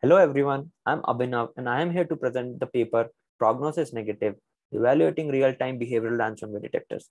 Hello everyone, I'm Abhinav and I am here to present the paper Prognosis Negative, Evaluating Real-Time Behavioral Ransomware Detectors.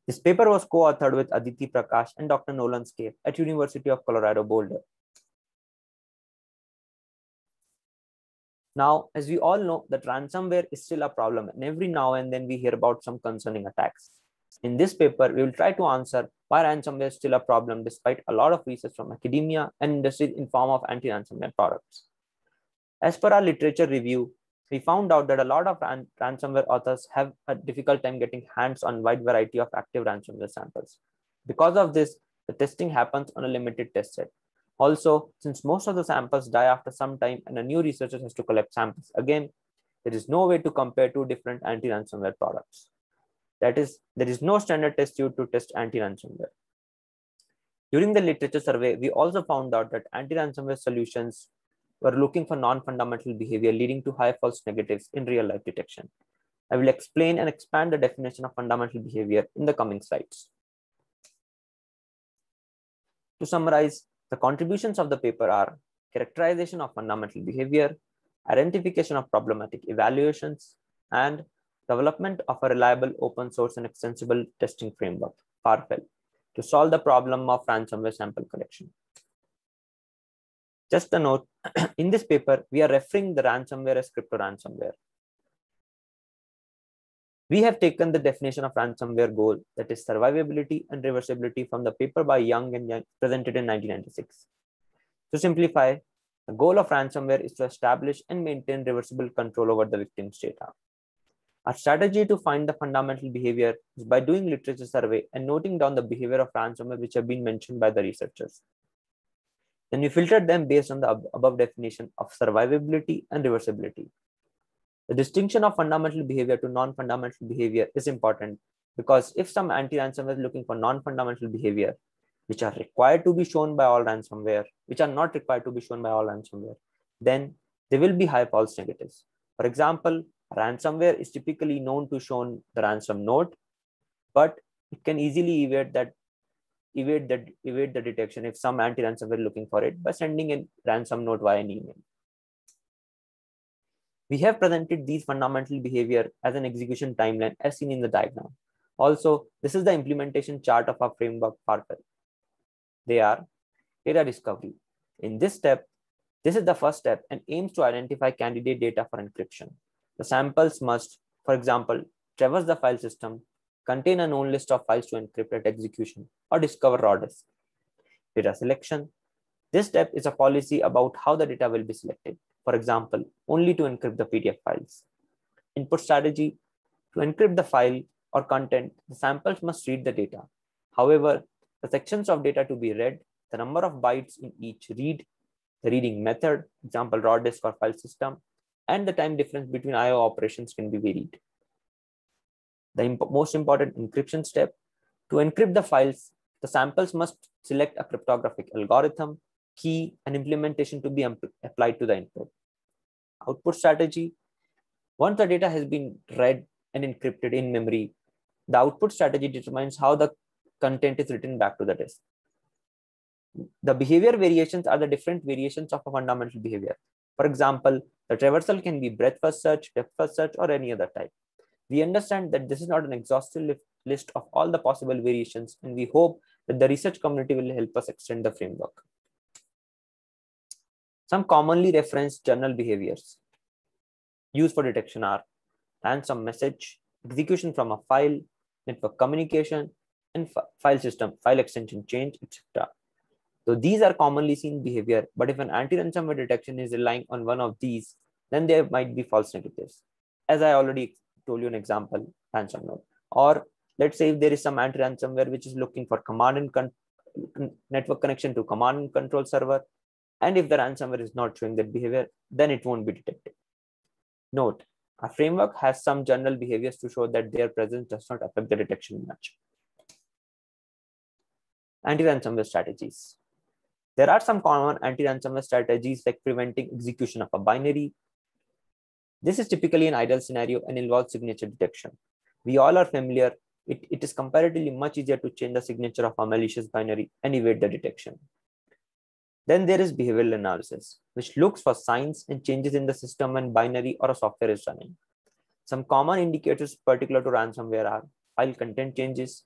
This paper was co-authored with Aditi Prakash and Dr. Nolan Scaife at University of Colorado Boulder. Now, as we all know, that ransomware is still a problem and every now and then we hear about some concerning attacks. In this paper, we will try to answer why ransomware is still a problem despite a lot of research from academia and industry in form of anti-ransomware products. As per our literature review, we found out that a lot of ransomware authors have a difficult time getting hands on wide variety of active ransomware samples. Because of this, the testing happens on a limited test set. Also, since most of the samples die after some time and a new researcher has to collect samples again, there is no way to compare two different anti-ransomware products. That is, there is no standard test tube to test anti-ransomware. During the literature survey, we also found out that anti-ransomware solutions were looking for non-fundamental behavior leading to high false negatives in real-life detection. I will explain and expand the definition of fundamental behavior in the coming slides. To summarize, the contributions of the paper are characterization of fundamental behavior, identification of problematic evaluations, and development of a reliable open source and extensible testing framework, FARFEL, to solve the problem of ransomware sample collection. Just a note, in this paper, we are referring the ransomware as crypto ransomware. We have taken the definition of ransomware goal, that is survivability and reversibility, from the paper by Young and Young presented in 1996. To simplify, the goal of ransomware is to establish and maintain reversible control over the victim's data. Our strategy to find the fundamental behavior is by doing literature survey and noting down the behavior of ransomware which have been mentioned by the researchers. Then we filtered them based on the above definition of survivability and reversibility. The distinction of fundamental behavior to non-fundamental behavior is important because if some anti-ransomware is looking for non-fundamental behavior, which are required to be shown by all ransomware, which are not required to be shown by all ransomware, then there will be high false negatives. For example, ransomware is typically known to show the ransom note, but it can easily evade the detection if some anti-ransomware is looking for it by sending a ransom note via an email. We have presented these fundamental behavior as an execution timeline as seen in the diagram. Also, this is the implementation chart of our framework FARFEL. They are data discovery. In this step, this is the first step and aims to identify candidate data for encryption. The samples must, for example, traverse the file system, contain a known list of files to encrypt at execution, or discover raw disk. Data selection. This step is a policy about how the data will be selected. For example, only to encrypt the PDF files. Input strategy. To encrypt the file or content, the samples must read the data. However, the sections of data to be read, the number of bytes in each read, the reading method, example raw disk or file system, and the time difference between I/O operations can be varied. The most important encryption step. To encrypt the files, the samples must select a cryptographic algorithm, key, and implementation to be applied to the input. Output strategy. Once the data has been read and encrypted in memory, the output strategy determines how the content is written back to the disk. The behavior variations are the different variations of a fundamental behavior. For example, the traversal can be breadth first search, depth first search, or any other type. We understand that this is not an exhaustive list of all the possible variations, and we hope that the research community will help us extend the framework. Some commonly referenced journal behaviors used for detection are ransom message, execution from a file, network communication, and file system, file extension change, etc. So these are commonly seen behavior, but if an anti-ransomware detection is relying on one of these, then there might be false negatives. As I already told you an example, ransomware. Or let's say if there is some anti-ransomware which is looking for command and network connection to command and control server, and if the ransomware is not showing that behavior, then it won't be detected. Note, our framework has some general behaviors to show that their presence does not affect the detection much. Anti-ransomware strategies. There are some common anti-ransomware strategies like preventing execution of a binary. This is typically an ideal scenario and involves signature detection. We all are familiar. It is comparatively much easier to change the signature of a malicious binary and evade the detection. Then there is behavioral analysis, which looks for signs and changes in the system when binary or a software is running. Some common indicators particular to ransomware are file content changes.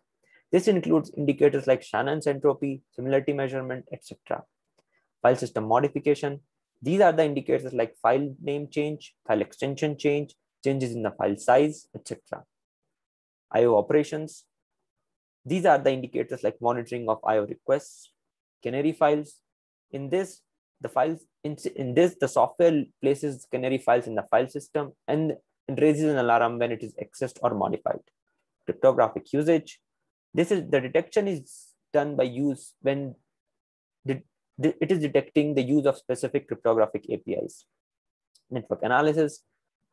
This includes indicators like Shannon's entropy, similarity measurement, etc. File system modification. These are the indicators like file name change, file extension change, changes in the file size, etc. IO operations. These are the indicators like monitoring of IO requests, canary files. In this, the software places canary files in the file system and raises an alarm when it is accessed or modified. Cryptographic usage. The detection is done by use when it is detecting the use of specific cryptographic APIs. Network analysis,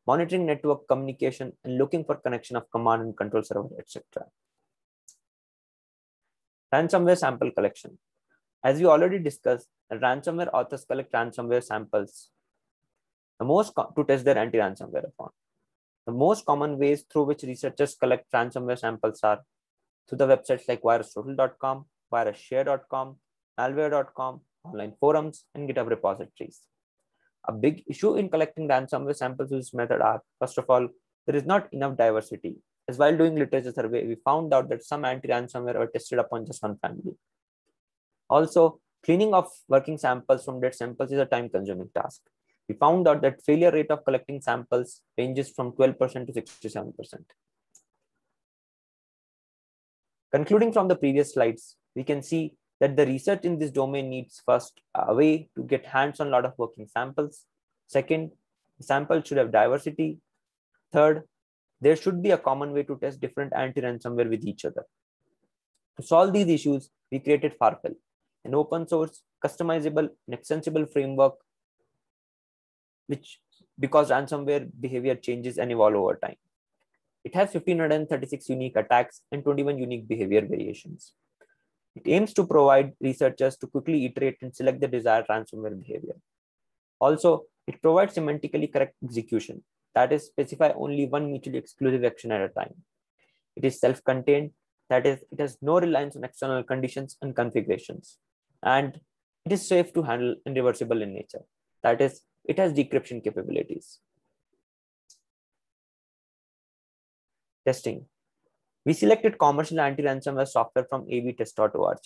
monitoring network communication and looking for connection of command and control server, etc. Ransomware sample collection. As we already discussed, ransomware authors collect ransomware samples to test their anti-ransomware upon. The most common ways through which researchers collect ransomware samples are through the websites like virustotal.com, virushare.com, malware.com, online forums, and GitHub repositories. A big issue in collecting ransomware samples with this method are, first of all, there is not enough diversity. As while doing literature survey, we found out that some anti-ransomware were tested upon just one family. Also, cleaning of working samples from dead samples is a time-consuming task. We found out that failure rate of collecting samples ranges from 12% to 67%. Concluding from the previous slides, we can see that the research in this domain needs first a way to get hands on a lot of working samples. Second, the sample should have diversity. Third, there should be a common way to test different anti-ransomware with each other. To solve these issues, we created Farfel, an open source, customizable, and extensible framework because ransomware behavior changes and evolve over time. It has 1,536 unique attacks and 21 unique behavior variations. It aims to provide researchers to quickly iterate and select the desired ransomware behavior. Also, it provides semantically correct execution, that is, specify only one mutually exclusive action at a time. It is self-contained, that is, it has no reliance on external conditions and configurations. And it is safe to handle and reversible in nature, that is, it has decryption capabilities. Testing. We selected commercial anti-ransomware software from avtest.org.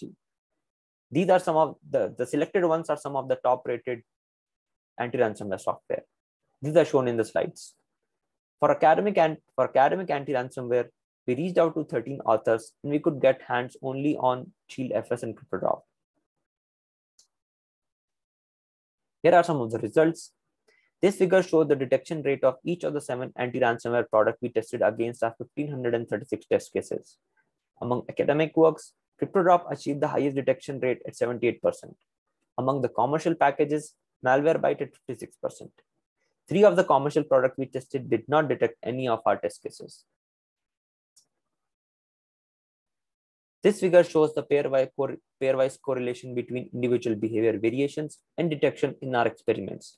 These are some of the selected ones are some of the top rated anti-ransomware software. These are shown in the slides. For academic anti-ransomware, we reached out to 13 authors and we could get hands only on ShieldFS and CryptoDrop. Here are some of the results. This figure shows the detection rate of each of the 7 anti-ransomware products we tested against our 1,536 test cases. Among academic works, CryptoDrop achieved the highest detection rate at 78%. Among the commercial packages, Malwarebytes at 56%. 3 of the commercial products we tested did not detect any of our test cases. This figure shows the pairwise correlation between individual behavior variations and detection in our experiments.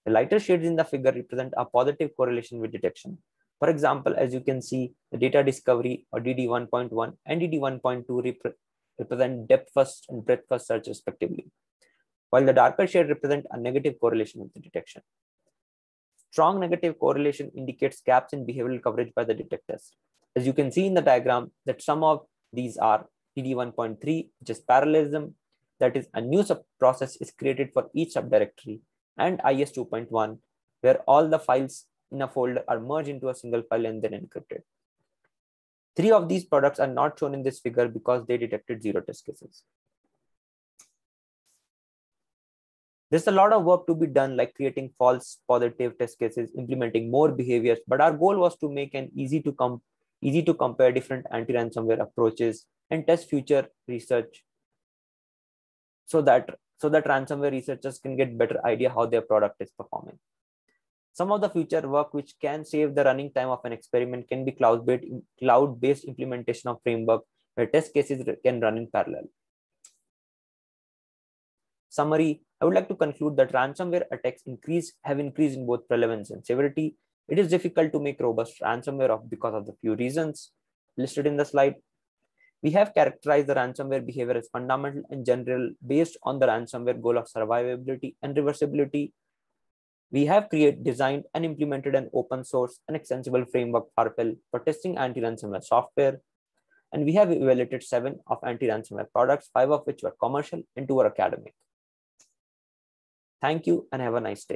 The lighter shades in the figure represent a positive correlation with detection. For example, as you can see, the data discovery or DD 1.1 and DD 1.2 represent depth first and breadth first search respectively, while the darker shade represent a negative correlation with the detection. Strong negative correlation indicates gaps in behavioral coverage by the detectors. As you can see in the diagram, that some of these are DD 1.3, which is parallelism, that is a new subprocess is created for each subdirectory, and IS 2.1, where all the files in a folder are merged into a single file and then encrypted. 3 of these products are not shown in this figure because they detected 0 test cases. There's a lot of work to be done, like creating false positive test cases, implementing more behaviors, but our goal was to make an easy to compare different anti-ransomware approaches and test future research so that ransomware researchers can get better idea how their product is performing. Some of the future work which can save the running time of an experiment can be cloud-based implementation of framework where test cases can run in parallel. Summary, I would like to conclude that ransomware attacks have increased in both relevance and severity. It is difficult to make robust ransomware because of the few reasons listed in the slide. We have characterized the ransomware behavior as fundamental and general based on the ransomware goal of survivability and reversibility. We have designed and implemented an open source and extensible framework Farfel for testing anti-ransomware software. And we have evaluated 7 of anti-ransomware products, 5 of which were commercial and 2 were academic. Thank you and have a nice day.